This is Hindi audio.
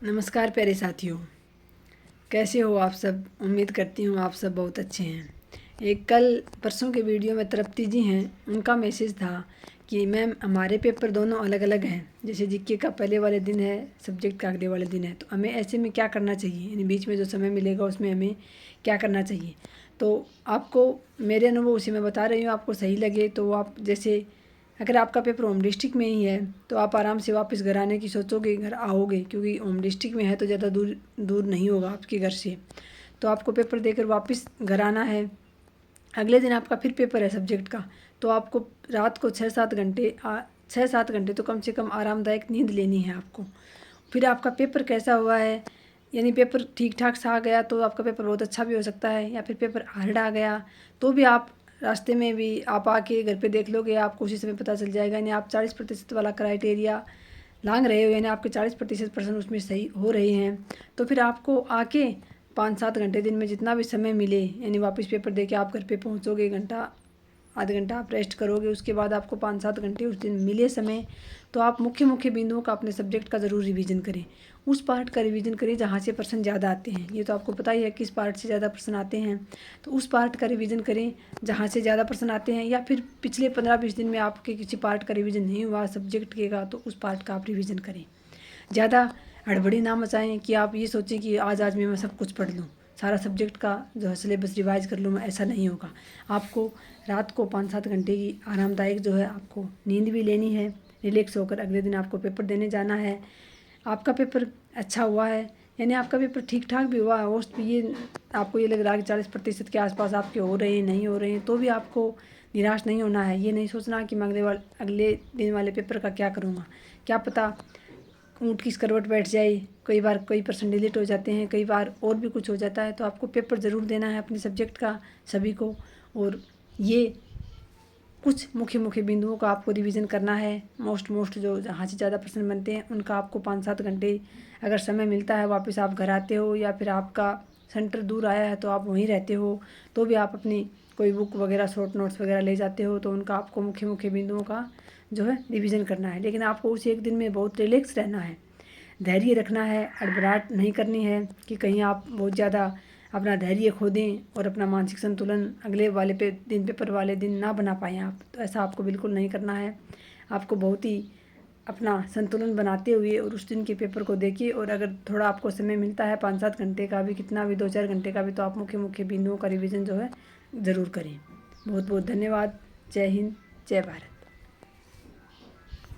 नमस्कार प्यारे साथियों, कैसे हो आप सब। उम्मीद करती हूँ आप सब बहुत अच्छे हैं। एक कल परसों के वीडियो में तृप्ति जी हैं, उनका मैसेज था कि मैम हमारे पेपर दोनों अलग अलग हैं। जैसे जीके का पहले वाले दिन है, सब्जेक्ट का अगले वाले दिन है, तो हमें ऐसे में क्या करना चाहिए, यानी बीच में जो समय मिलेगा उसमें हमें क्या करना चाहिए। तो आपको मेरे अनुभव उसी में बता रही हूँ, आपको सही लगे तो आप जैसे अगर आपका पेपर होम डिस्ट्रिक्ट में ही है तो आप आराम से वापस घर आने की सोचोगे, घर आओगे, क्योंकि होम डिस्ट्रिक्ट में है तो ज़्यादा दूर दूर नहीं होगा आपके घर से। तो आपको पेपर देकर वापस घर आना है। अगले दिन आपका फिर पेपर है सब्जेक्ट का, तो आपको रात को 6-7 घंटे तो कम से कम आरामदायक नींद लेनी है आपको। फिर आपका पेपर कैसा हुआ है, यानी पेपर ठीक ठाक सा आ गया तो आपका पेपर बहुत अच्छा भी हो सकता है, या फिर पेपर हार्ड आ गया तो भी आप रास्ते में भी आप आके घर पे देख लोगे, आपको उसी समय पता चल जाएगा। यानी आप 40% वाला क्राइटेरिया लांग रहे हो, यानी आपके 40% पर्सन उसमें सही हो रहे हैं, तो फिर आपको आके 5-7 घंटे दिन में जितना भी समय मिले, यानी वापस पेपर दे के आप घर पे पहुँचोगे, घंटा आधा घंटा आप रेस्ट करोगे, उसके बाद आपको 5-7 घंटे उस दिन मिले समय, तो आप मुख्य मुख्य बिंदुओं का अपने सब्जेक्ट का ज़रूर रिवीजन करें। उस पार्ट का रिवीजन करें जहाँ से प्रश्न ज़्यादा आते हैं। ये तो आपको पता ही है किस पार्ट से ज़्यादा प्रश्न आते हैं, तो उस पार्ट का रिवीजन करें जहाँ से ज़्यादा प्रश्न आते हैं। या फिर पिछले 15-20 दिन में आपके किसी पार्ट का रिवीजन नहीं हुआ सब्जेक्ट के का, तो उस पार्ट का आप रिवीजन करें। ज़्यादा हड़बड़ी ना मचाएं कि आप ये सोचें कि आज मैं सब कुछ पढ़ लूँ, सारा सब्जेक्ट का जो है सिलेबस रिवाइज कर लूँ मैं, ऐसा नहीं होगा। आपको रात को 5-7 घंटे की आरामदायक जो है आपको नींद भी लेनी है, रिलैक्स होकर अगले दिन आपको पेपर देने जाना है। आपका पेपर अच्छा हुआ है, यानी आपका पेपर ठीक ठाक भी हुआ है, औसत भी ये आपको ये लग रहा है कि 40% के आसपास आपके हो रहे हैं, नहीं हो रहे हैं, तो भी आपको निराश नहीं होना है। ये नहीं सोचना कि मैं अगले दिन वाले पेपर का क्या करूँगा, क्या पता ऊँट की करवट बैठ जाए, कई बार कई पर्सन डिलीट हो जाते हैं, कई बार और भी कुछ हो जाता है। तो आपको पेपर ज़रूर देना है अपने सब्जेक्ट का सभी को, और ये कुछ मुख्य मुख्य बिंदुओं का आपको रिवीजन करना है। मोस्ट जो जहाँ से ज़्यादा प्रश्न बनते हैं उनका आपको 5-7 घंटे अगर समय मिलता है, वापस आप घर आते हो या फिर आपका सेंटर दूर आया है तो आप वहीं रहते हो, तो भी आप अपनी कोई बुक वगैरह शॉर्ट नोट्स वगैरह ले जाते हो, तो उनका आपको मुख्य मुख्य बिंदुओं का जो है रिवीजन करना है। लेकिन आपको उस एक दिन में बहुत रिलैक्स रहना है, धैर्य रखना है, हड़बड़ाहट नहीं करनी है कि कहीं आप बहुत ज़्यादा अपना धैर्य खो दें और अपना मानसिक संतुलन अगले वाले पेपर वाले दिन ना बना पाएँ आप। तो ऐसा आपको बिल्कुल नहीं करना है। आपको बहुत ही अपना संतुलन बनाते हुए और उस दिन के पेपर को देखिए, और अगर थोड़ा आपको समय मिलता है 5-7 घंटे का भी, कितना भी 2-4 घंटे का भी, तो आप मुख्य मुख्य बिंदुओं का रिवीजन जो है ज़रूर करें। बहुत बहुत धन्यवाद। जय हिंद, जय भारत।